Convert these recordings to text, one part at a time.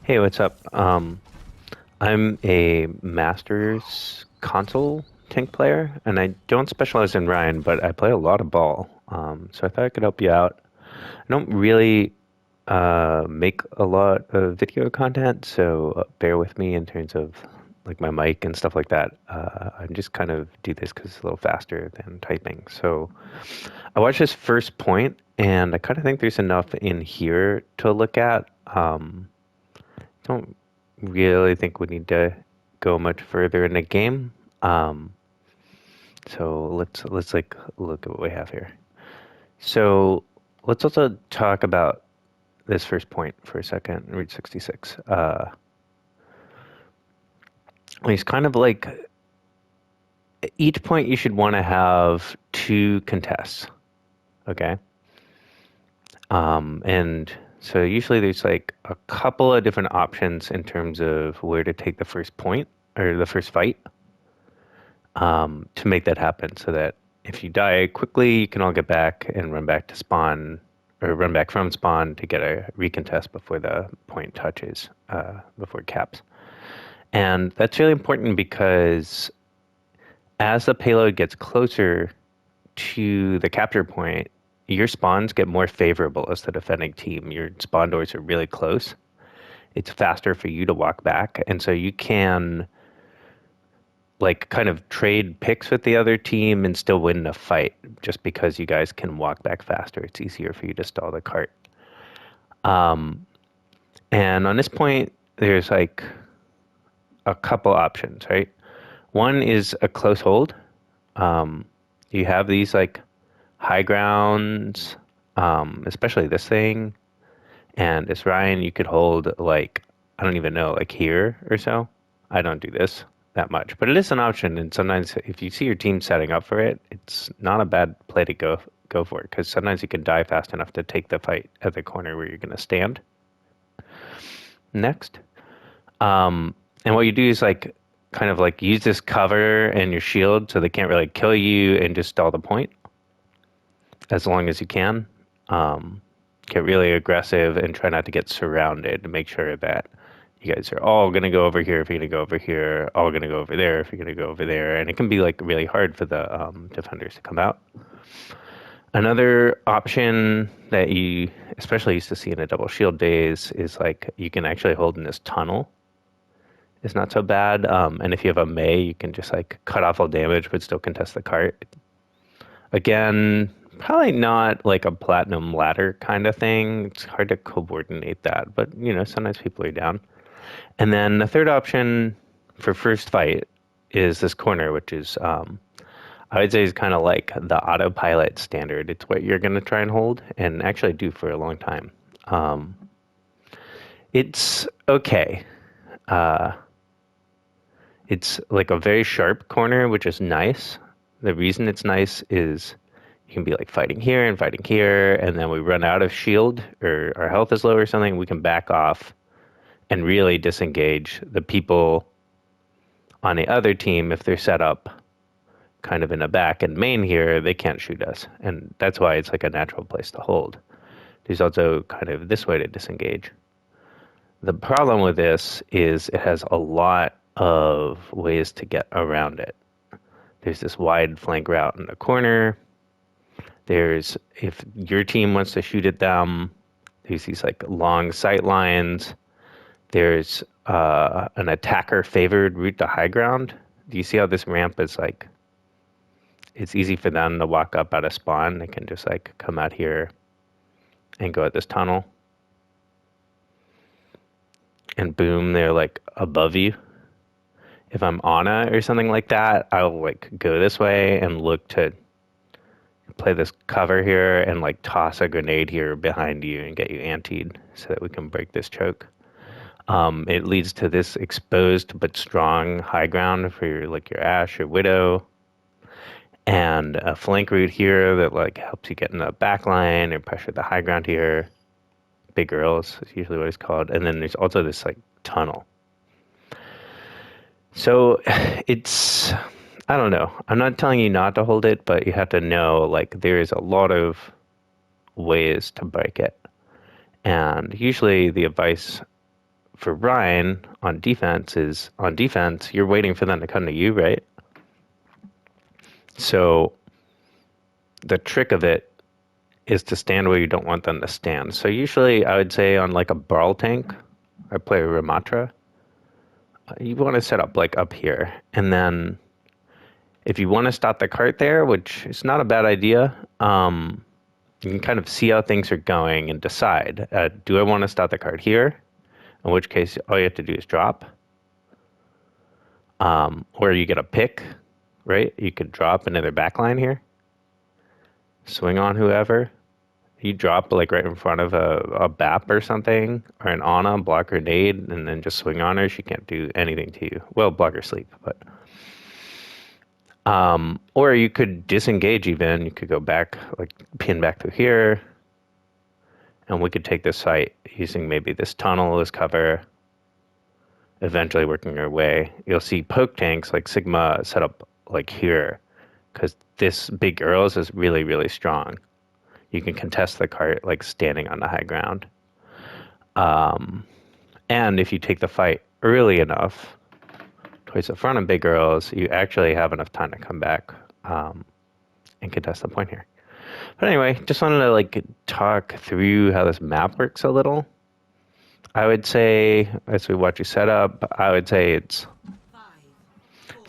Hey, what's up? I'm a Masters console tank player, and I don't specialize in Ryan, but I play a lot of ball. So I thought I could help you out. I don't really make a lot of video content, so bear with me in terms of like my mic and stuff like that. I just kind of do this because it's a little faster than typing. So I watched this first point, and I kind of think there's enough in here to look at. Don't really think we need to go much further in the game. Um, so let's like look at what we have here. So let's also talk about this first point for a second. Read 66. It's kind of like each point you should want to have two contests. Okay. And so usually there's like a couple of different options in terms of where to take the first point or the first fight. To make that happen so that if you die quickly, you can all get back and run back to spawn or run back from spawn to get a recontest before the point touches, before it caps. And that's really important because as the payload gets closer to the capture point, your spawns get more favorable as the defending team. Your spawn doors are really close. It's faster for you to walk back. And so you can like kind of trade picks with the other team and still win the fight just because you guys can walk back faster. It's easier for you to stall the cart. Um, and on this point, there's like a couple options, right? One is a close hold. You have these like high grounds, especially this thing and this Ryan. You could hold like, I don't even know, like here or so. I don't do this that much, but it is an option. And sometimes if you see your team setting up for it, it's not a bad play to go for it because sometimes you can die fast enough to take the fight at the corner where you're going to stand next. And what you do is like kind of like use this cover and your shield so they can't really kill you and just stall the point as long as you can. Get really aggressive and try not to get surrounded to make sure that you guys are all going to go over here if you're going to go over here, all going to go over there if you're going to go over there. And it can be like really hard for the defenders to come out. Another option that you especially used to see in the double shield days is like you can actually hold in this tunnel. It's not so bad. And if you have a May, you can just like cut off all damage but still contest the cart. Again, probably not like a platinum ladder kind of thing. It's hard to coordinate that, but you know, sometimes people are down. And then the third option for first fight is this corner, which is I would say is kind of like the autopilot standard. It's what you're going to try and hold and actually do for a long time. Um, it's okay. Uh, it's like a very sharp corner, which is nice. The reason it's nice is you can be like fighting here, and then we run out of shield or our health is low or something. We can back off and really disengage the people on the other team if they're set up kind of in a back and main here, they can't shoot us. And that's why it's like a natural place to hold. There's also kind of this way to disengage. The problem with this is it has a lot of ways to get around it. There's this wide flank route in the corner. There's, if your team wants to shoot at them, there's these like long sight lines. There's an attacker favored route to high ground. Do you see how this ramp is like, it's easy for them to walk up out of spawn. They can just like come out here and go at this tunnel. And boom, they're like above you. If I'm Ana or something like that, I'll like go this way and look to play this cover here and like toss a grenade here behind you and get you antied so that we can break this choke. It leads to this exposed but strong high ground for your like your Ashe or Widow, and a flank route here that like helps you get in the back line or pressure the high ground here. Big girls is usually what it's called, and then there's also this like tunnel. So it's, I don't know. I'm not telling you not to hold it, but you have to know like there is a lot of ways to break it. And usually the advice for Rein on defense is on defense, you're waiting for them to come to you, right? So the trick of it is to stand where you don't want them to stand. So usually I would say on like a brawl tank, I play Ramatra, you want to set up like up here. And then if you want to stop the cart there, which is not a bad idea, you can kind of see how things are going and decide, do I want to stop the cart here? In which case, all you have to do is drop. Or you get a pick, right? You could drop into their backline here. Swing on whoever. You drop like right in front of a BAP or something, or an Ana, block her nade, and then just swing on her. She can't do anything to you. Well, block her sleep, but... or you could disengage even. You could go back, like pin back through here, and we could take this site using maybe this tunnel as cover, eventually working our way. You'll see poke tanks like Sigma set up like here, because this big Earls is really, really strong. You can contest the cart like standing on the high ground. And if you take the fight early enough, towards the front of big Earls, you actually have enough time to come back and contest the point here. But anyway, just wanted to like talk through how this map works a little. I would say, as we watch you set up, I would say it's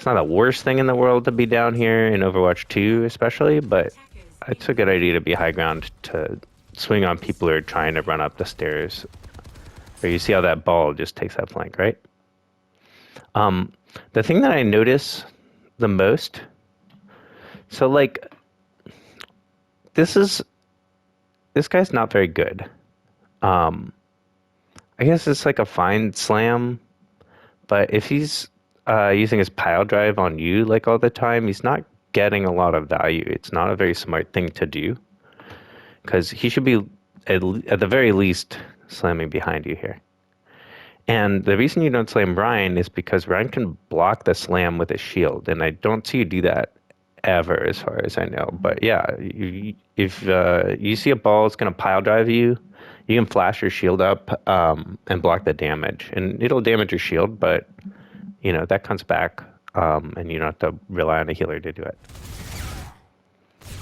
not the worst thing in the world to be down here in Overwatch 2 especially, but it's a good idea to be high ground to swing on people who are trying to run up the stairs. Or you see how that ball just takes that flank, right? The thing that I notice the most, so like, this guy's not very good. I guess it's like a fine slam, but if he's using his pile drive on you like all the time, he's not getting a lot of value. It's not a very smart thing to do, because he should be at the very least slamming behind you here. And the reason you don't slam Rein is because Rein can block the slam with his shield, and I don't see you do that ever as far as I know. But yeah, if you see a ball that's going to pile drive you, you can flash your shield up and block the damage. And it'll damage your shield, but you know that comes back, and you don't have to rely on a healer to do it.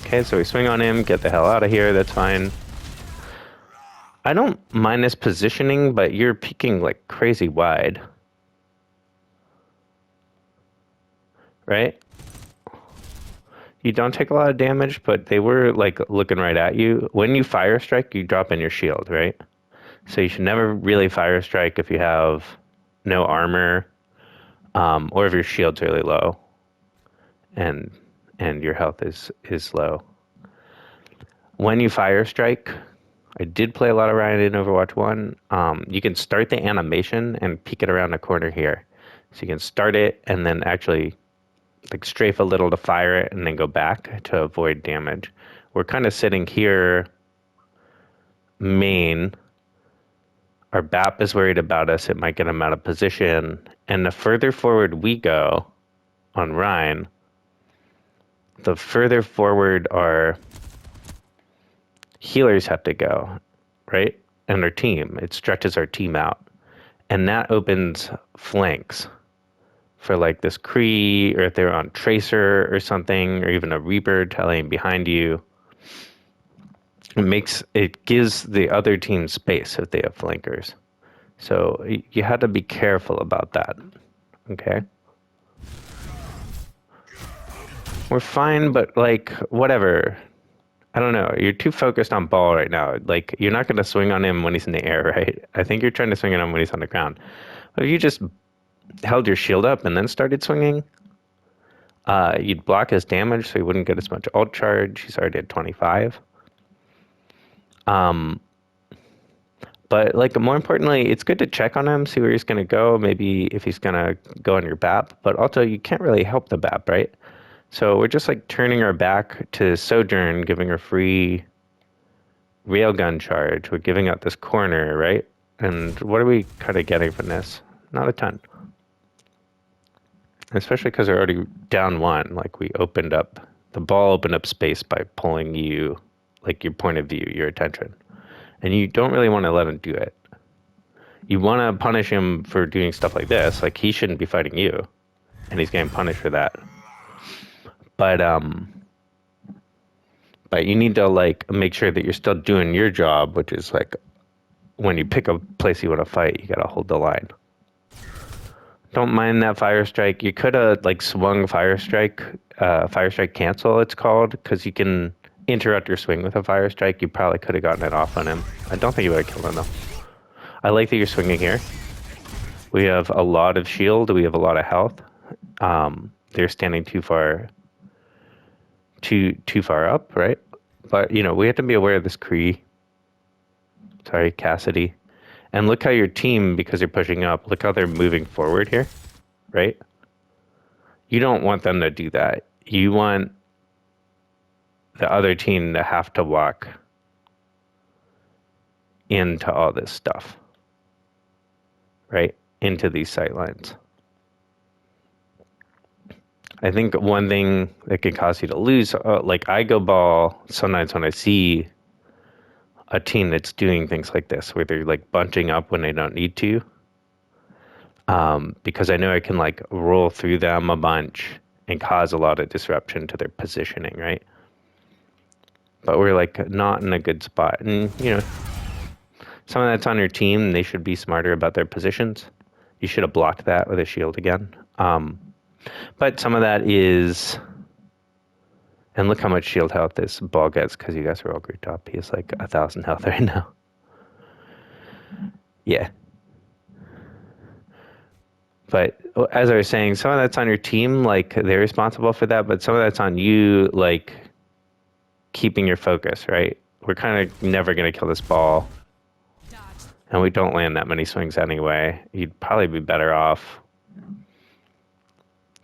Okay, so we swing on him, get the hell out of here, that's fine. I don't mind this positioning, but you're peeking like crazy wide. Right? You don't take a lot of damage, but they were like looking right at you. When you fire strike, you drop in your shield, right? So you should never really fire strike if you have no armor, or if your shield's really low and your health is low. When you fire strike, I did play a lot of Rein in Overwatch 1. You can start the animation and peek it around the corner here. So you can start it and then actually like strafe a little to fire it and then go back to avoid damage. We're kind of sitting here main. Our BAP is worried about us. It might get him out of position. And the further forward we go on Rein, the further forward our healers have to go, right? And our team, it stretches our team out. And that opens flanks for like this Kree, or if they're on Tracer or something, or even a Reaper telling behind you. It gives the other team space if they have flankers. So you have to be careful about that, okay? We're fine, but like, whatever. I don't know. You're too focused on ball right now. Like, you're not going to swing on him when he's in the air, right? I think you're trying to swing on him when he's on the ground. But if you just held your shield up and then started swinging, you'd block his damage so he wouldn't get as much ult charge. He's already at 25. But like, more importantly, it's good to check on him, see where he's going to go, maybe if he's going to go on your BAP. But also, you can't really help the BAP, right? So we're just like turning our back to Sojourn, giving her free railgun charge. We're giving out this corner, right? And what are we kind of getting from this? Not a ton. Especially because we're already down one. Like, we opened up, the ball opened up space by pulling you, like your point of view, your attention. And you don't really want to let him do it. You want to punish him for doing stuff like this. Like, he shouldn't be fighting you, and he's getting punished for that. But you need to like make sure that you're still doing your job, which is like when you pick a place you want to fight, you gotta hold the line. Don't mind that fire strike. You could have like swung fire strike cancel. It's called, because you can interrupt your swing with a fire strike. You probably could have gotten it off on him. I don't think you would have killed him though. I like that you're swinging here. We have a lot of shield. We have a lot of health. They're standing too far up, right? But you know, we have to be aware of this Cassidy. And look how your team, because you're pushing up, look how they're moving forward here, right? You don't want them to do that. You want the other team to have to walk into all this stuff, right? Into these sight lines. I think one thing that can cause you to lose, like I go ball sometimes when I see a team that's doing things like this, where they're like bunching up when they don't need to, because I know I can like roll through them a bunch and cause a lot of disruption to their positioning, right? But we're like not in a good spot, and you know, someone that's on your team, they should be smarter about their positions. You should have blocked that with a shield again. But some of that is, and look how much shield health this ball gets because you guys are all grouped up. He has like 1,000 health right now. Yeah. But as I was saying, some of that's on your team, like they're responsible for that, but some of that's on you, like keeping your focus, right? We're kind of never going to kill this ball. And we don't land that many swings anyway. You'd probably be better off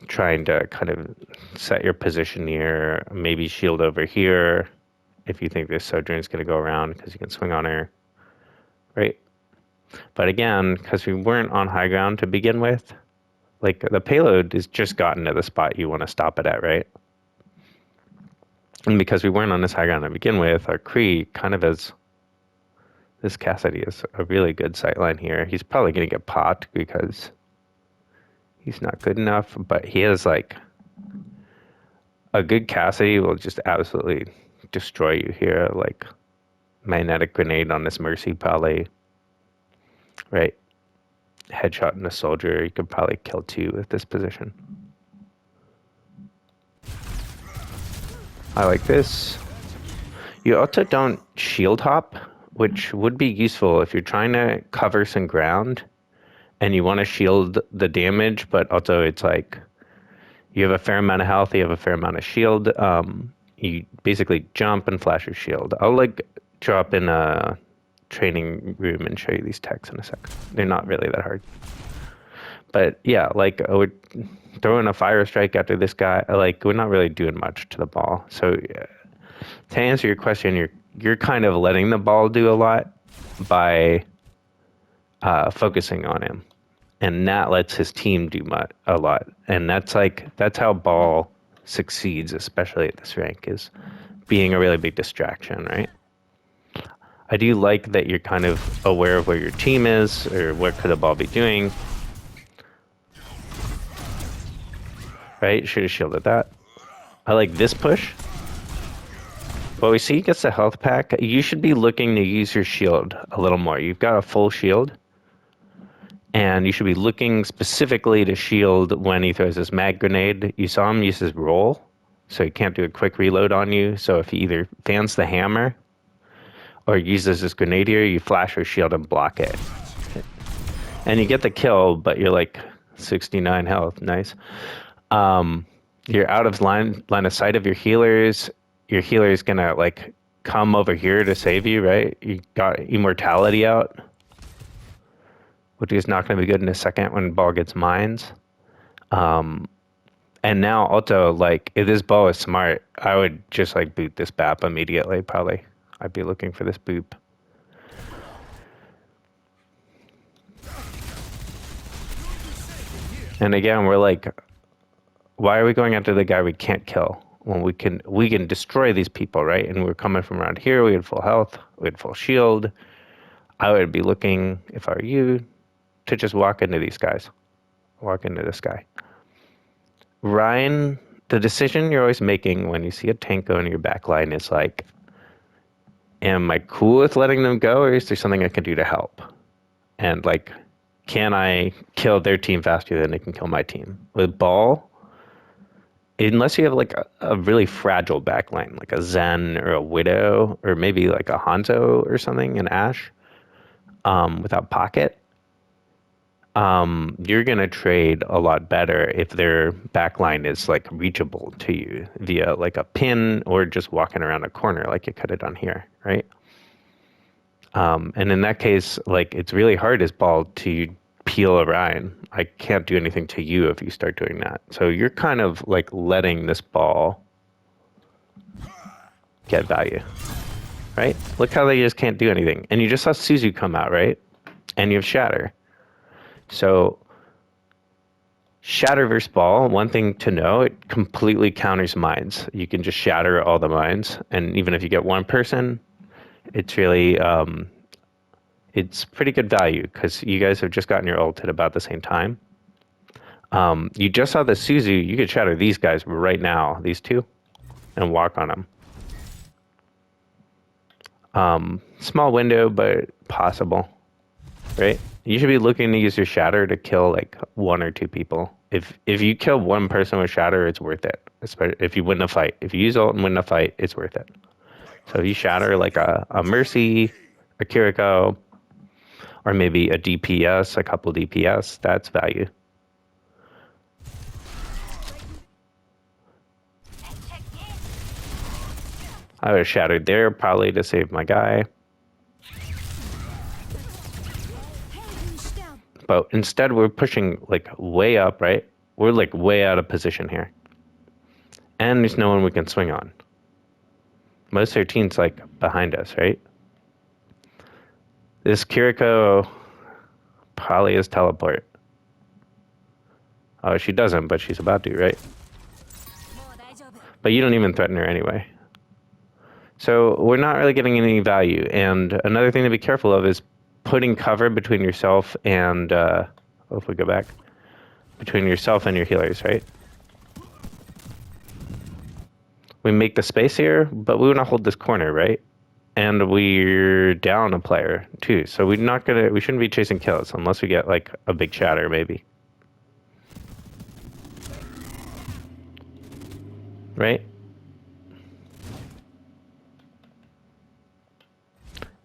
trying to kind of set your position here, maybe shield over here if you think this Sojourn's going to go around, because you can swing on her, right? But again, because we weren't on high ground to begin with, like the payload is just gotten to the spot you want to stop it at, right? And because we weren't on this high ground to begin with, our Kree kind of is, this Cassidy is a really good sightline here. He's probably going to get popped because he's not good enough, but he has like a good Cassidy will just absolutely destroy you here. Like magnetic grenade on this Mercy, probably, right? Headshot in a soldier, you could probably kill 2 with this position. I like this. You also don't shield hop, which would be useful if you're trying to cover some ground and you want to shield the damage, but also it's like you have a fair amount of health, you have a fair amount of shield. You basically jump and flash your shield. I'll like drop in a training room and show you these techs in a sec. They're not really that hard. But yeah, like I would throw in a fire strike after this guy. Like we're not really doing much to the ball. So to answer your question, you're kind of letting the ball do a lot by focusing on him, and that lets his team do a lot. And that's how ball succeeds, especially at this rank, is being a really big distraction, right? I do like that you're kind of aware of where your team is or what could the ball be doing. Right? Should have shielded that. I like this push. Well, we see he gets the health pack. You should be looking to use your shield a little more. You've got a full shield, and you should be looking specifically to shield when he throws his mag grenade. You saw him use his roll, so he can't do a quick reload on you. So if he either fans the hammer or uses his grenadier, you flash or shield and block it. And you get the kill, but you're like 69 health. Nice. You're out of line of sight of your healers. Your healer is gonna like come over here to save you, right? You got immortality out, which is not gonna be good in a second when ball gets mines. And now also, like, if this ball is smart, I would just like boot this BAP immediately, probably. I'd be looking for this boop. And again, we're like, why are we going after the guy we can't kill when we can destroy these people, right? And we're coming from around here. We had full health. We had full shield. I would be looking, if I were you, to just walk into these guys. Walk into this guy. Rein, the decision you're always making when you see a tank go into your back line is like, am I cool with letting them go, or is there something I can do to help? And like, can I kill their team faster than they can kill my team? With ball, unless you have like a really fragile backline, like a Zen or a Widow, or maybe like a Hanzo or something, an Ashe, without pocket, you're going to trade a lot better if their backline is like reachable to you via like a pin or just walking around a corner like you could have done here, right? And in that case, like it's really hard as ball to peel a Rein. I can't do anything to you if you start doing that. So you're kind of like letting this ball get value, right? Look how they just can't do anything. And you just saw Suzu come out, right? And you have Shatter. So Shatter versus ball, one thing to know, it completely counters mines. You can just shatter all the mines. And even if you get one person, it's really, it's pretty good value because you guys have just gotten your ult at about the same time. You just saw the Suzu. You could shatter these guys right now, these two, and walk on them. Small window, but possible, right? You should be looking to use your shatter to kill like one or two people. If you kill one person with shatter, it's worth it. Especially if you win a fight. If you use ult and win a fight, it's worth it. So if you shatter like a Mercy, a Kiriko, or maybe a DPS, a couple DPS, that's value. I would have shattered there probably to save my guy. But instead we're pushing like way up, right? We're like way out of position here. And there's no one we can swing on. Most of their team's like behind us, right? This Kiriko probably is teleport. Oh, she doesn't, but she's about to, right? But you don't even threaten her anyway. So we're not really getting any value. And another thing to be careful of is putting cover between yourself and, if we go back, between yourself and your healers, right? We make the space here, but we want to hold this corner, right? And we're down a player too. So we shouldn't be chasing kills unless we get like a big shatter maybe. Right?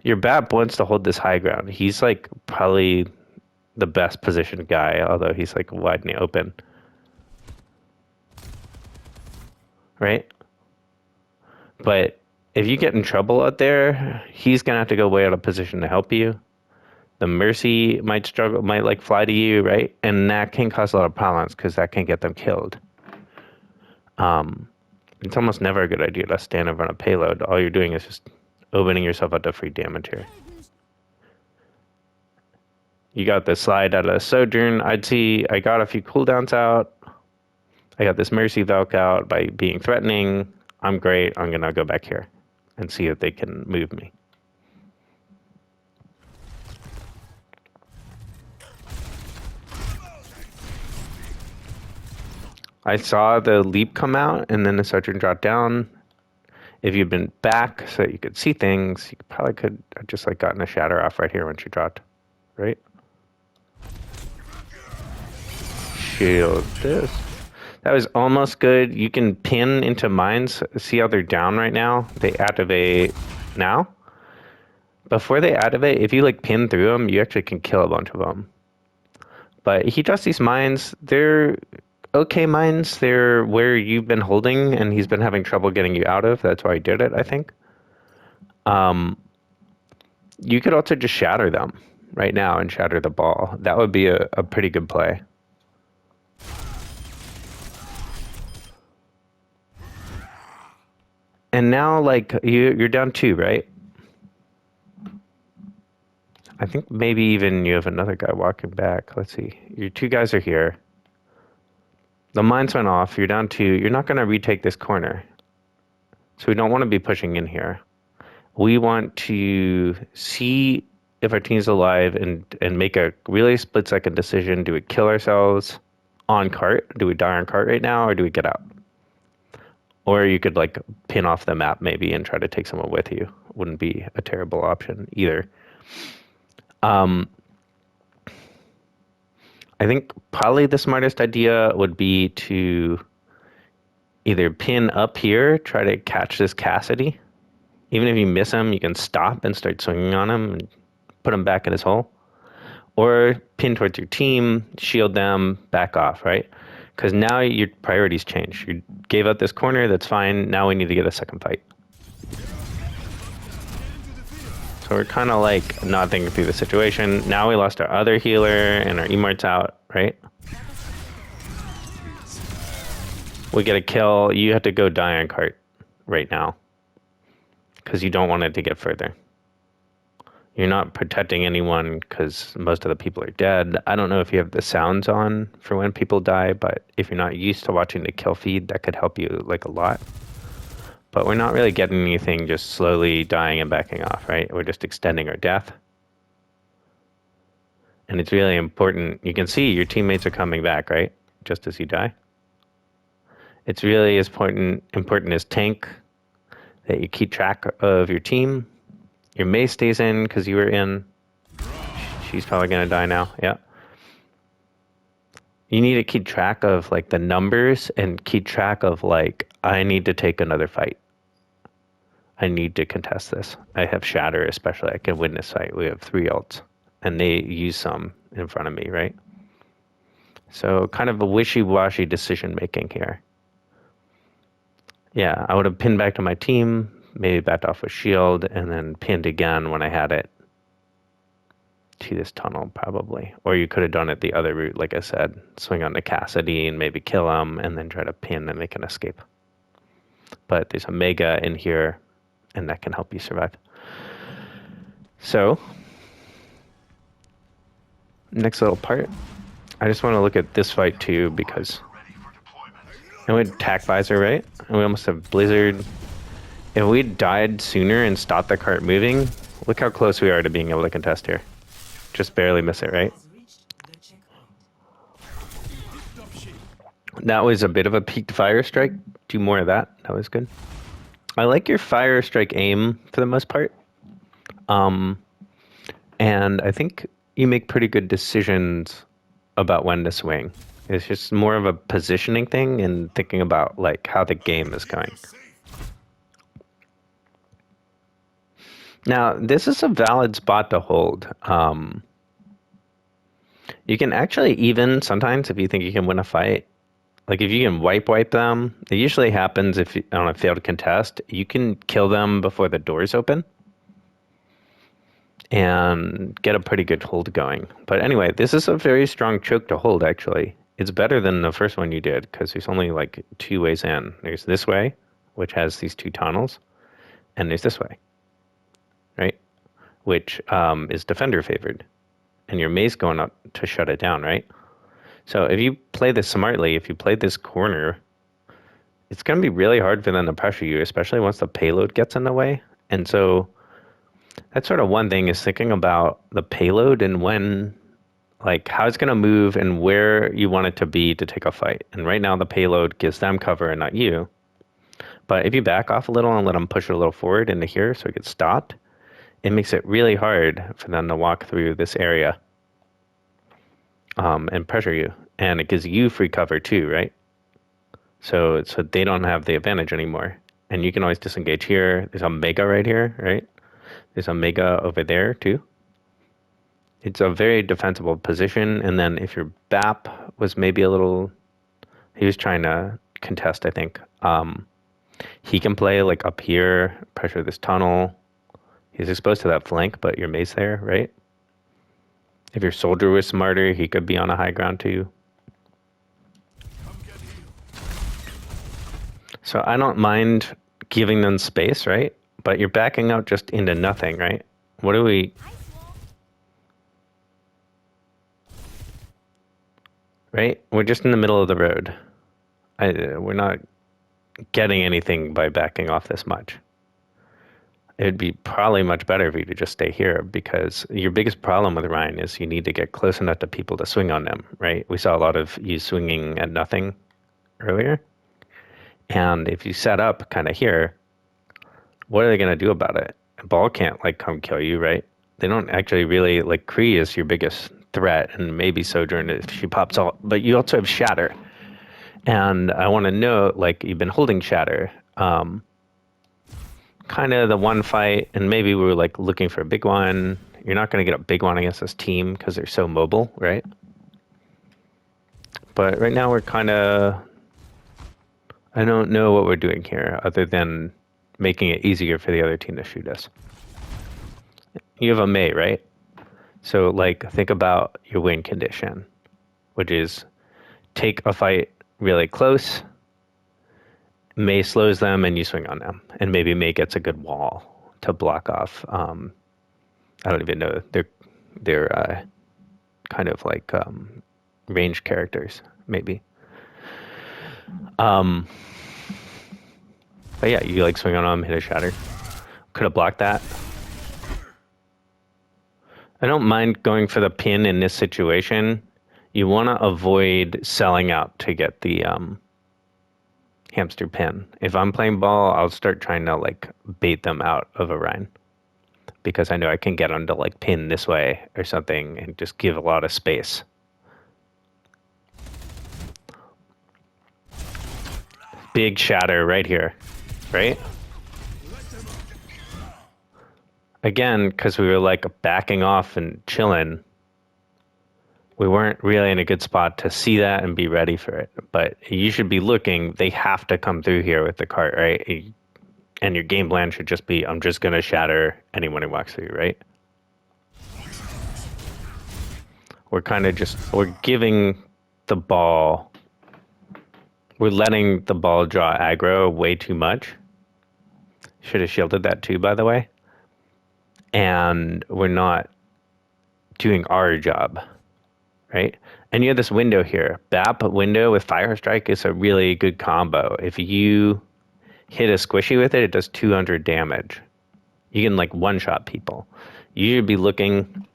Your BAP wants to hold this high ground. He's like probably the best positioned guy, although he's like wide and open. Right? But if you get in trouble out there, he's gonna have to go way out of position to help you. The Mercy might like fly to you, right? And that can cause a lot of problems because that can get them killed. It's almost never a good idea to stand over on a payload. All you're doing is just opening yourself up to free damage here. You got the slide out of Sojourn. I got a few cooldowns out. I got this Mercy Valk out by being threatening. I'm great. I'm going to go back here and see if they can move me. I saw the leap come out and then the Sojourn dropped down. If you'd been back so that you could see things, you probably could have just like gotten a shatter off right here when she dropped, right? Shield this. That was almost good. You can pin into mines. See how they're down right now? They activate now. Before they activate, if you like pin through them, you actually can kill a bunch of them. But he does these mines. They're okay mines. They're where you've been holding and he's been having trouble getting you out of. That's why he did it, I think. You could also just shatter them right now and shatter the ball. That would be a pretty good play. And now, like, you're down 2, right? I think maybe even you have another guy walking back. Let's see. Your 2 guys are here. The mines went off. You're down 2. You're not going to retake this corner. So we don't want to be pushing in here. We want to see if our team's alive and make a really split-second decision. Do we kill ourselves on cart? Do we die on cart right now, or do we get out? Or you could like pin off the map maybe and try to take someone with you. Wouldn't be a terrible option either. I think probably the smartest idea would be to either pin up here, try to catch this Cassidy. Even if you miss him, you can stop and start swinging on him and put him back in his hole. Or pin towards your team, shield them, back off, right? Because now your priorities change. You gave up this corner, that's fine. Now we need to get a second fight. So we're kind of like not thinking through the situation. Now we lost our other healer and our Emart's out, right? We get a kill. You have to go die on cart right now because you don't want it to get further. You're not protecting anyone because most of the people are dead. I don't know if you have the sounds on for when people die, but if you're not used to watching the kill feed, that could help you like a lot. But we're not really getting anything, just slowly dying and backing off, right? We're just extending our death. And it's really important. You can see your teammates are coming back, right? Just as you die. It's really as important as tank that you keep track of your team. Your Mei stays in because you were in. She's probably going to die now. Yeah. You need to keep track of like the numbers and keep track of like, I need to take another fight. I need to contest this. I have Shatter, especially. I can win this fight. We have 3 ults, and they use some in front of me, right? So kind of a wishy-washy decision-making here. Yeah, I would have pinned back to my team, maybe backed off with shield, and then pinned again when I had it to this tunnel, probably. Or you could have done it the other route, like I said. Swing on the Cassidy and maybe kill him, and then try to pin and make an escape. But there's a Mega in here, and that can help you survive. So, next little part. I just want to look at this fight too, because and we had Tac Visor, right? And we almost have Blizzard. If we died sooner and stopped the cart moving, look how close we are to being able to contest here. Just barely miss it, right? That was a bit of a peaked Fire Strike. Do more of that. That was good. I like your Fire Strike aim for the most part. And I think you make pretty good decisions about when to swing. It's just more of a positioning thing and thinking about like how the game is going. Now, this is a valid spot to hold. You can actually even sometimes, if you think you can win a fight, like if you can wipe them, it usually happens if on a failed contest, you can kill them before the doors open and get a pretty good hold going. But anyway, this is a very strong choke to hold, actually. It's better than the first one you did because there's only like 2 ways in. There's this way, which has these 2 tunnels, and there's this way, right? Which is defender favored. And your Mei's going up to shut it down, right? So if you play this smartly, if you play this corner, it's going to be really hard for them to pressure you, especially once the payload gets in the way. And so that's sort of one thing, is thinking about the payload and when, like how it's going to move and where you want it to be to take a fight. And right now the payload gives them cover and not you. But if you back off a little and let them push it a little forward into here so it gets stopped, it makes it really hard for them to walk through this area and pressure you. And it gives you free cover too, right? So they don't have the advantage anymore. And you can always disengage here. There's a Mega right here, right? There's a Mega over there too. It's a very defensible position. And then if your BAP was maybe a little, he was trying to contest, I think. He can play like up here, pressure this tunnel. He's exposed to that flank, but your Mei's there, right? If your soldier was smarter, he could be on a high ground too. So I don't mind giving them space, right? But you're backing out just into nothing, right? What do we... Right? We're just in the middle of the road. We're not getting anything by backing off this much. It would be probably much better for you to just stay here because your biggest problem with Rein is you need to get close enough to people to swing on them, right? We saw a lot of you swinging at nothing earlier. And if you set up kind of here, what are they going to do about it? A ball can't like come kill you, right? They don't actually really like Kree is your biggest threat, and maybe Sojourn if she pops out. But you also have Shatter, and I want to know like you've been holding Shatter, kind of the one fight, and maybe we were like looking for a big one. You're not going to get a big one against this team because they're so mobile, right? But right now we're kind of, I don't know what we're doing here other than making it easier for the other team to shoot us. You have a Mei, right? So like think about your win condition, which is take a fight really close, Mei slows them and you swing on them, and maybe Mei gets a good wall to block off. I don't even know, they're kind of like range characters maybe. But yeah, you like swing on them, hit a Shatter. Could have blocked that. I don't mind going for the pin in this situation. You want to avoid selling out to get the hamster pin. If I'm playing ball, I'll start trying to like bait them out of a Rein because I know I can get them to like pin this way or something and just give a lot of space. Big Shatter right here, right? Again, because we were like backing off and chilling, we weren't really in a good spot to see that and be ready for it. But you should be looking, they have to come through here with the cart, right? And your game plan should just be, I'm just going to shatter anyone who walks through, right? We're kind of just, we're giving the ball, we're letting the ball draw aggro way too much. Should have shielded that too, by the way. And we're not doing our job, right? And you have this window here. BAP window with Fire Strike is a really good combo. If you hit a squishy with it, it does 200 damage. You can like one-shot people. You should be looking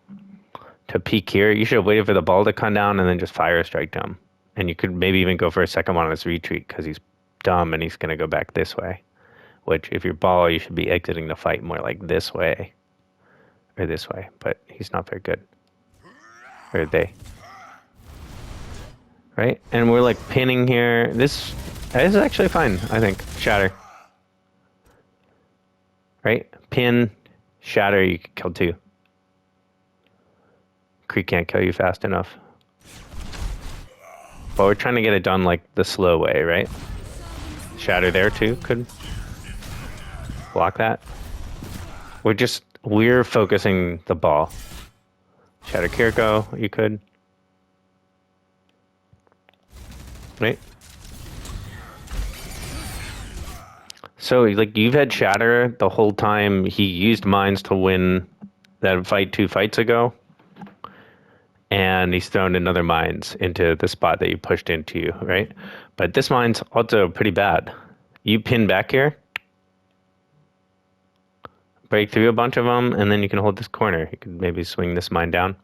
to peek here. You should have waited for the ball to come down and then just Fire Strike him. And you could maybe even go for a second one on his retreat because he's dumb and he's going to go back this way. Which, if you're ball, you should be exiting the fight more like this way. Or this way. But he's not very good. Or they. Right? And we're like pinning here. This is actually fine, I think. Shatter. Right? Pin, shatter, you can kill two. Kree can't kill you fast enough. But we're trying to get it done like the slow way, right? Shatter there too, could block that. We're focusing the ball. Shatter Kiriko, you could. Right? So, like, you've had Shatter the whole time. He used mines to win that fight 2 fights ago. And he's thrown another mines into the spot that you pushed into, right? But this mine's also pretty bad. You pin back here, break through a bunch of them, and then you can hold this corner. You could maybe swing this mine down.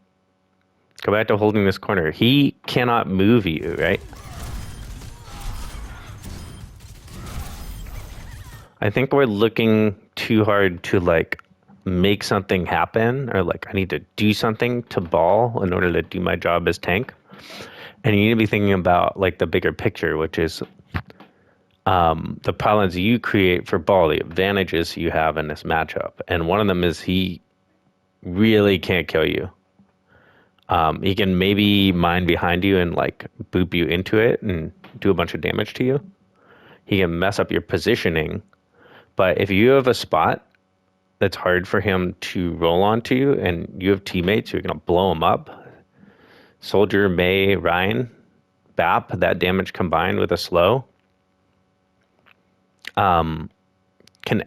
Go back to holding this corner. He cannot move you, right? I think we're looking too hard to like make something happen, or like I need to do something to ball in order to do my job as tank. And you need to be thinking about like the bigger picture, which is the problems you create for ball, the advantages you have in this matchup. And one of them is he really can't kill you. He can maybe mine behind you and like boop you into it and do a bunch of damage to you. He can mess up your positioning. But if you have a spot that's hard for him to roll onto you and you have teammates who are going to blow him up, Soldier, Mei, Rein, BAP, that damage combined with a slow, can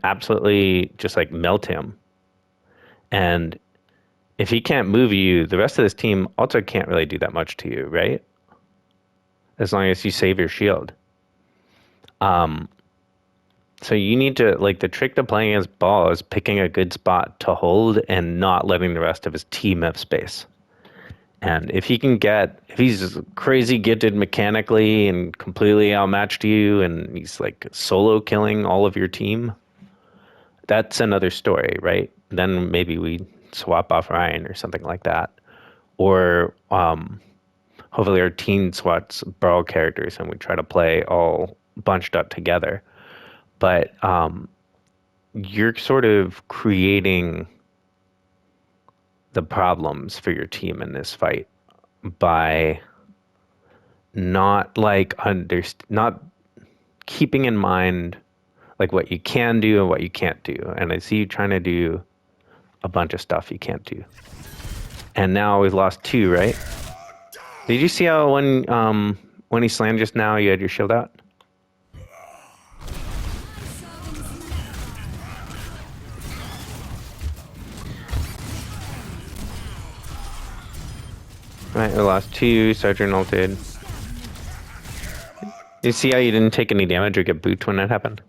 absolutely just like melt him. And if he can't move you, the rest of this team also can't really do that much to you, right? As long as you save your shield. So you need to, like, the trick to playing his ball is picking a good spot to hold and not letting the rest of his team have space. And if he's crazy gifted mechanically and completely outmatched you and he's like solo killing all of your team, that's another story, right? Then maybe we swap off Rein or something like that. Or hopefully our team swaps Brawl characters and we try to play all bunched up together. But you're sort of creating the problems for your team in this fight by not not keeping in mind like what you can do and what you can't do. And I see you trying to do a bunch of stuff you can't do. And now we've lost 2, right? Did you see how when he slammed just now you had your shield out? Right, we lost 2, Sojourn ulted. You see how you didn't take any damage or get booped when that happened?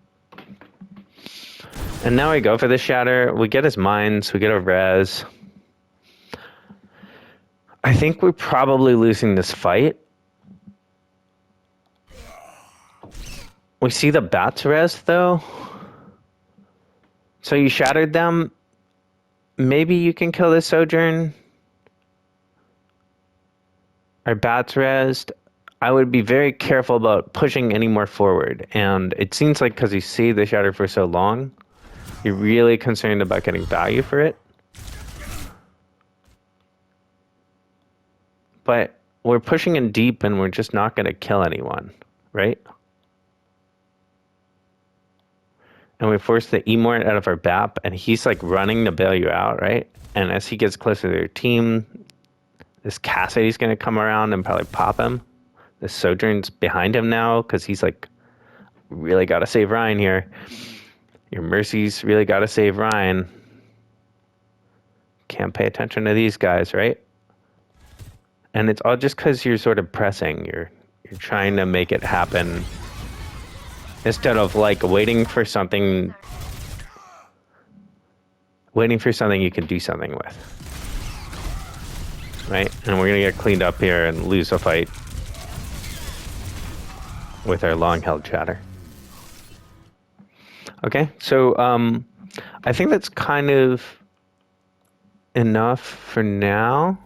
And now we go for the shatter. We get his mines, we get a res. I think we're probably losing this fight. We see the bats res though. So you shattered them. Maybe you can kill this Sojourn. Our bats resed. I would be very careful about pushing any more forward. And it seems like because you see the shatter for so long, you're really concerned about getting value for it. But we're pushing in deep and we're just not going to kill anyone, right? And we force the Emort out of our BAP and he's like running to bail you out, right? And as he gets closer to their team, this Cassidy's going to come around and probably pop him. The Sojourn's behind him now because he's like, really got to save Rein here. Your Mercy's really got to save Rein. Can't pay attention to these guys, right? And it's all just because you're sort of pressing. You're trying to make it happen instead of like waiting for something you can do something with. Right? And we're going to get cleaned up here and lose a fight with our long-held chatter. Okay, so I think that's kind of enough for now.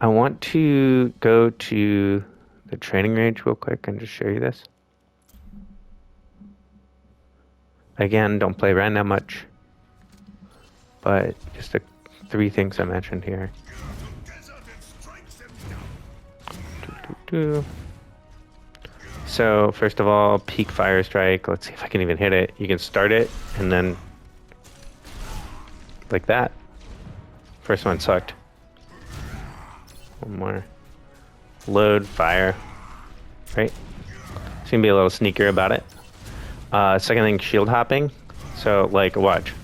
I want to go to the training range real quick and just show you this. Again, don't play Rein that much, but just the 3 things I mentioned here. So first of all, peak fire strike. Let's see if I can even hit it. You can start it and then like that. First one sucked. One more. Load, fire. Right? It's gonna be a little sneaker about it. Second thing, shield hopping. So like watch.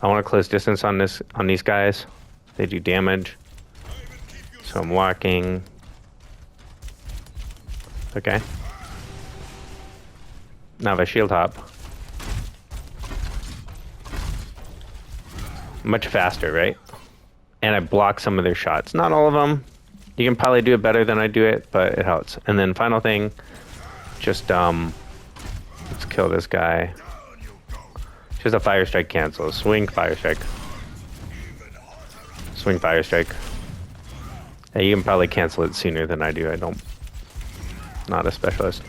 I want to close distance on these guys. They do damage. So I'm walking. Okay. Now if I shield hop. Much faster, right? And I block some of their shots. Not all of them. You can probably do it better than I do it, but it helps. And then final thing, just let's kill this guy. Just a fire strike cancel. Swing fire strike. Swing fire strike. Yeah, you can probably cancel it sooner than I do. Not a specialist.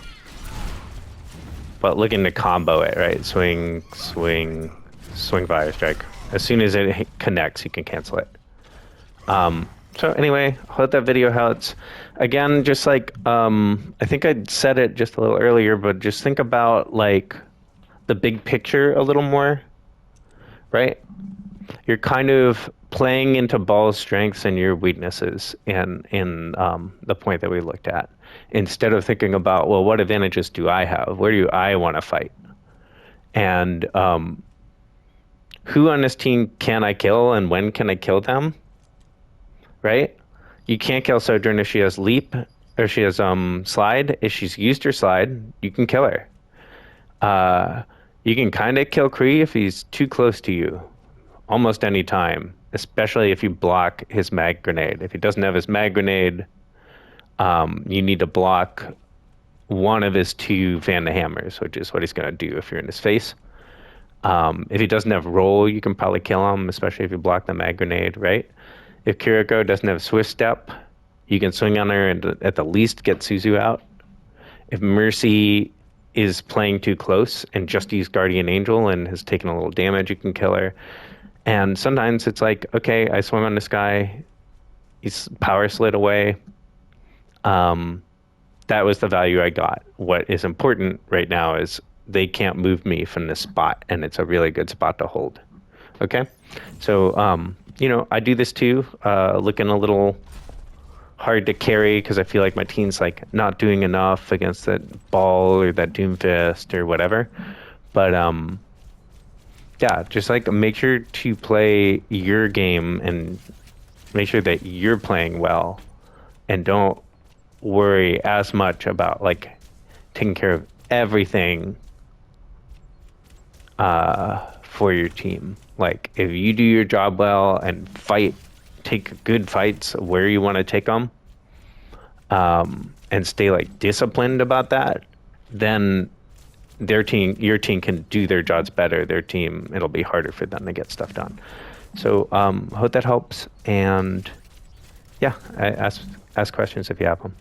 But looking to combo it, right? Swing, swing, swing fire strike. As soon as it connects, you can cancel it. So anyway, hope that video helps. Again, just like, I think I said it just a little earlier, but just think about like the big picture a little more, right? You're kind of playing into Ball's strengths and your weaknesses in the point that we looked at. Instead of thinking about, well, what advantages do I have? Where do I want to fight? And who on this team can I kill and when can I kill them? Right? You can't kill Sojourn if she has leap or she has slide. If she's used her slide, you can kill her. You can kind of kill Kree if he's too close to you, almost any time, especially if you block his mag grenade. If he doesn't have his mag grenade, you need to block one of his two Van de Hammers, which is what he's going to do if you're in his face. If he doesn't have roll, you can probably kill him, especially if you block the mag grenade, right? If Kiriko doesn't have swift step, you can swing on her and at the least get Suzu out. If Mercy is playing too close and just used Guardian Angel and has taken a little damage, you can kill her. And sometimes it's like, okay, I swung on this guy, he's power slid away. That was the value I got. What is important right now is they can't move me from this spot, and it's a really good spot to hold. Okay, so I do this too, looking a little hard to carry because I feel like my team's like not doing enough against that ball or that Doomfist or whatever. But yeah, just like make sure to play your game and make sure that you're playing well, and don't worry as much about like taking care of everything for your team. Like if you do your job well and take good fights where you want to take them, and stay like disciplined about that, then your team can do their jobs better. It'll be harder for them to get stuff done. So hope that helps. And yeah, ask questions if you have them.